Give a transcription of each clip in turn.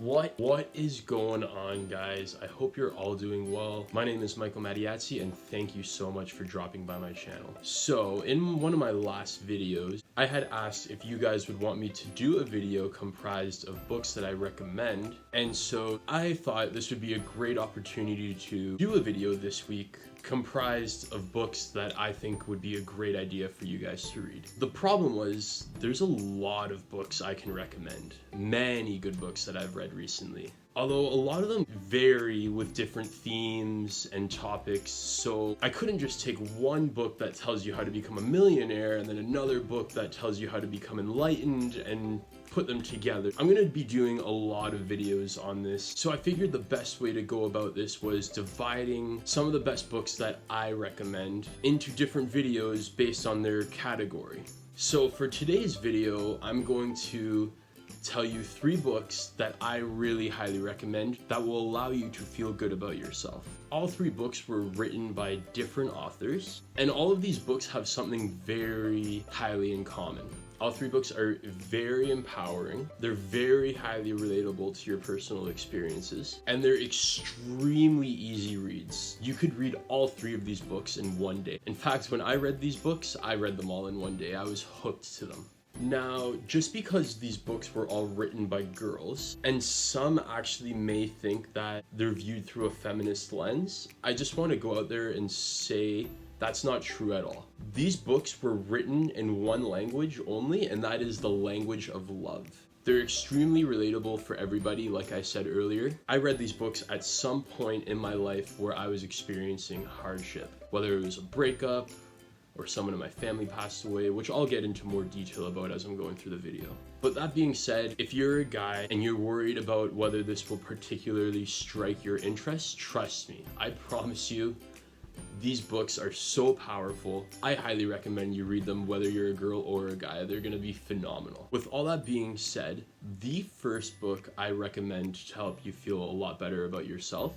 What is going on, guys? I hope you're all doing well. My name is Michael Mattiazzi, and thank you so much for dropping by my channel. So in one of my last videos, I had asked if you guys would want me to do a video comprised of books that I recommend, and so I thought this would be a great opportunity to do a video this week comprised of books that I think would be a great idea for you guys to read. The problem was there's a lot of books I can recommend, many good books that I've read recently. Although a lot of them vary with different themes and topics, so I couldn't just take one book that tells you how to become a millionaire and then another book that tells you how to become enlightened and put them together. I'm gonna be doing a lot of videos on this, so I figured the best way to go about this was dividing some of the best books that I recommend into different videos based on their category. So for today's video, I'm going to tell you 3 books that I really highly recommend that will allow you to feel good about yourself. All 3 books were written by different authors, and all of these books have something very highly in common. All 3 books are very empowering, they're very highly relatable to your personal experiences, and they're extremely easy reads. You could read all 3 of these books in one day. In fact, when I read these books, I read them all in one day. I was hooked to them. Now, just because these books were all written by girls, and some actually may think that they're viewed through a feminist lens, I just want to go out there and say that's not true at all. These books were written in one language only, and that is the language of love. They're extremely relatable for everybody, like I said earlier. I read these books at some point in my life where I was experiencing hardship, whether it was a breakup, or someone in my family passed away, which I'll get into more detail about as I'm going through the video. But that being said, if you're a guy and you're worried about whether this will particularly strike your interest, trust me, I promise you, these books are so powerful. I highly recommend you read them whether you're a girl or a guy. They're gonna be phenomenal. With all that being said, the first book I recommend to help you feel a lot better about yourself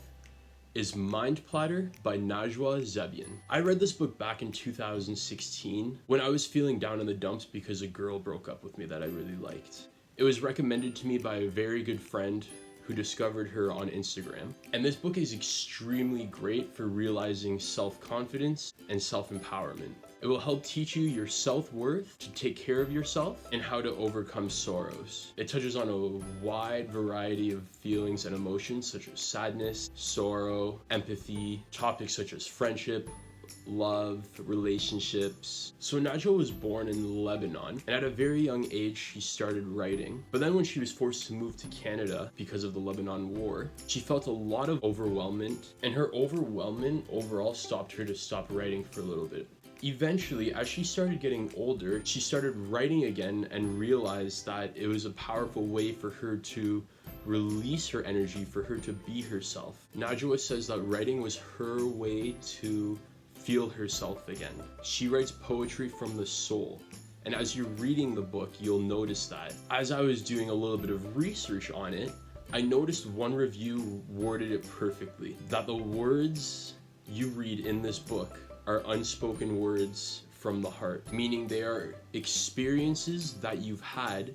is Platter by Najwa Zebian. I read this book back in 2016 when I was feeling down in the dumps because a girl broke up with me that I really liked. It was recommended to me by a very good friend who discovered her on Instagram. And this book is extremely great for realizing self-confidence and self-empowerment. It will help teach you your self-worth, to take care of yourself, and how to overcome sorrows. It touches on a wide variety of feelings and emotions such as sadness, sorrow, empathy, topics such as friendship, love, relationships. So Najwa was born in Lebanon, and at a very young age she started writing. But then when she was forced to move to Canada because of the Lebanon war, she felt a lot of overwhelmment, and her overwhelmment overall stopped her to stop writing for a little bit. Eventually, as she started getting older, she started writing again and realized that it was a powerful way for her to release her energy, for her to be herself. Najwa says that writing was her way to feel herself again. She writes poetry from the soul. And as you're reading the book, you'll notice that. As I was doing a little bit of research on it, I noticed one review worded it perfectly, that the words you read in this book are unspoken words from the heart, meaning they are experiences that you've had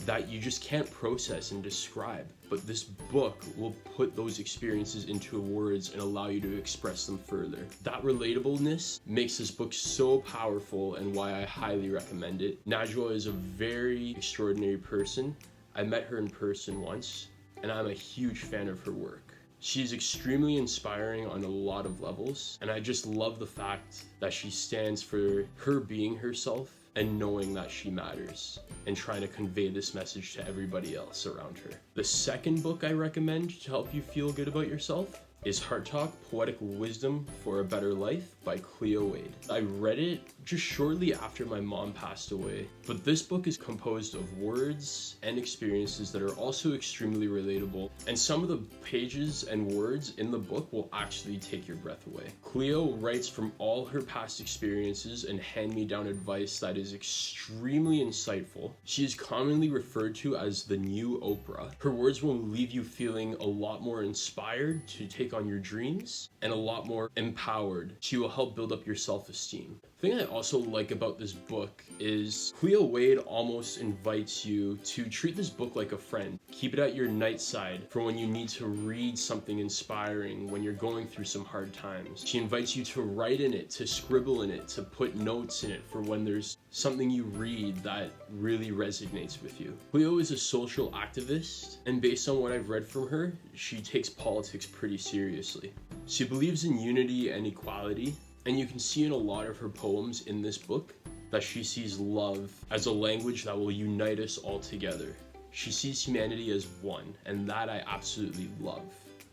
that you just can't process and describe. But this book will put those experiences into words and allow you to express them further. That relatableness makes this book so powerful and why I highly recommend it. Najwa is a very extraordinary person. I met her in person once, and I'm a huge fan of her work. She's extremely inspiring on a lot of levels, and I just love the fact that she stands for her being herself and knowing that she matters, and trying to convey this message to everybody else around her. The second book I recommend to help you feel good about yourself is Heart Talk, Poetic Wisdom for a Better Life by Cleo Wade. I read it just shortly after my mom passed away, but this book is composed of words and experiences that are also extremely relatable, and some of the pages and words in the book will actually take your breath away. Cleo writes from all her past experiences and hand-me-down advice that is extremely insightful. She is commonly referred to as the new Oprah. Her words will leave you feeling a lot more inspired to take on your dreams and a lot more empowered. She will help build up your self-esteem. The thing I also like about this book is Cleo Wade almost invites you to treat this book like a friend. Keep it at your nightside for when you need to read something inspiring, when you're going through some hard times. She invites you to write in it, to scribble in it, to put notes in it for when there's something you read that really resonates with you. Cleo is a social activist, and based on what I've read from her, she takes politics pretty seriously. She believes in unity and equality, and you can see in a lot of her poems in this book that she sees love as a language that will unite us all together. She sees humanity as one, and that I absolutely love.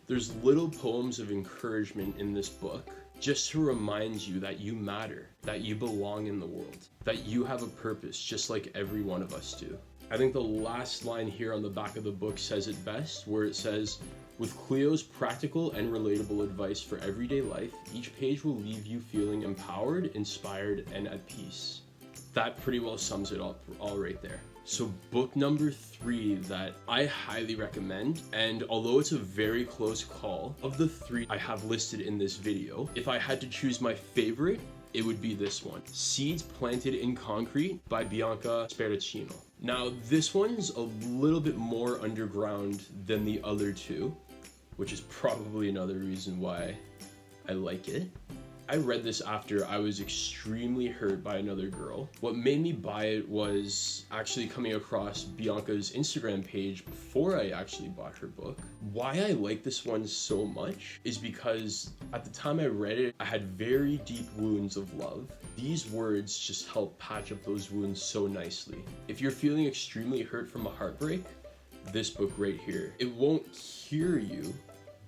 There's little poems of encouragement in this book just to remind you that you matter, that you belong in the world, that you have a purpose just like every one of us do. I think the last line here on the back of the book says it best, where it says, "With Cleo's practical and relatable advice for everyday life, each page will leave you feeling empowered, inspired, and at peace." That pretty well sums it up all right there. So book number 3 that I highly recommend, and although it's a very close call, of the 3 I have listed in this video, if I had to choose my favorite, it would be this one, Seeds Planted in Concrete by Bianca Sparacino. Now this one's a little bit more underground than the other 2, which is probably another reason why I like it. I read this after I was extremely hurt by another girl. What made me buy it was actually coming across Bianca's Instagram page before I actually bought her book. Why I like this one so much is because at the time I read it, I had very deep wounds of love. These words just help patch up those wounds so nicely. If you're feeling extremely hurt from a heartbreak, this book right here, it won't cure you,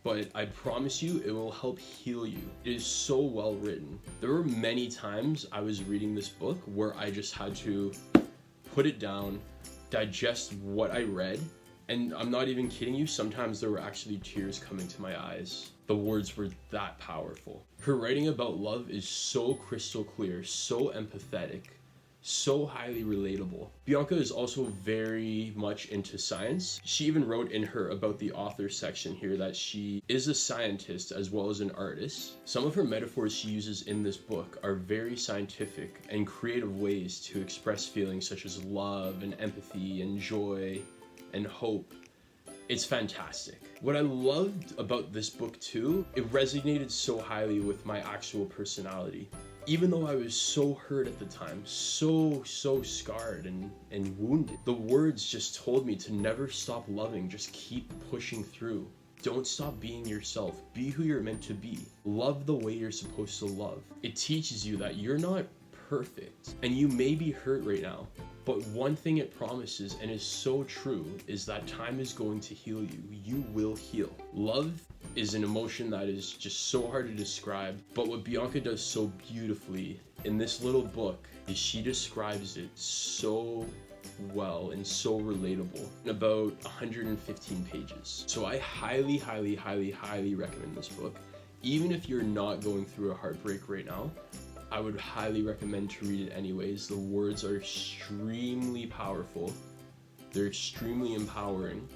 but I promise you it will help heal you. It is so well written. There were many times I was reading this book where I just had to put it down, digest what I read, and I'm not even kidding you, sometimes there were actually tears coming to my eyes. The words were that powerful. Her writing about love is so crystal clear, so empathetic, so highly relatable. Bianca is also very much into science. She even wrote in her About the Author section here that she is a scientist as well as an artist. Some of her metaphors she uses in this book are very scientific and creative ways to express feelings such as love and empathy and joy and hope. It's fantastic. What I loved about this book too, it resonated so highly with my actual personality. Even though I was so hurt at the time, so scarred and wounded, the words just told me to never stop loving, just keep pushing through. Don't stop being yourself, be who you're meant to be. Love the way you're supposed to love. It teaches you that you're not perfect, and you may be hurt right now, but one thing it promises, and is so true, is that time is going to heal you. You will heal. Love is an emotion that is just so hard to describe, but what Bianca does so beautifully in this little book is she describes it so well and so relatable in about 115 pages. So I highly recommend this book. Even if you're not going through a heartbreak right now, I would highly recommend to read it anyways. The words are extremely powerful. They're extremely empowering.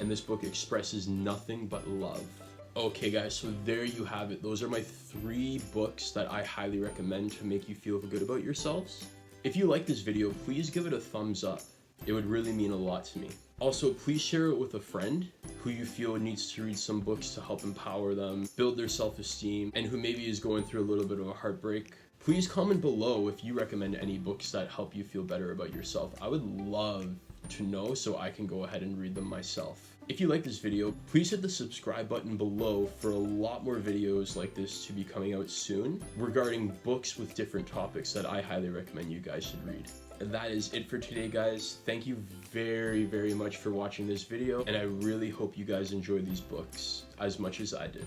And this book expresses nothing but love. Okay guys, so there you have it. Those are my 3 books that I highly recommend to make you feel good about yourselves. If you like this video, please give it a thumbs up. It would really mean a lot to me. Also, please share it with a friend who you feel needs to read some books to help empower them, build their self-esteem, and who maybe is going through a little bit of a heartbreak. Please comment below if you recommend any books that help you feel better about yourself. I would love to know so I can go ahead and read them myself. If you like this video, please hit the subscribe button below for a lot more videos like this to be coming out soon regarding books with different topics that I highly recommend you guys should read. And that is it for today, guys. Thank you very much for watching this video, and I really hope you guys enjoy these books as much as I did.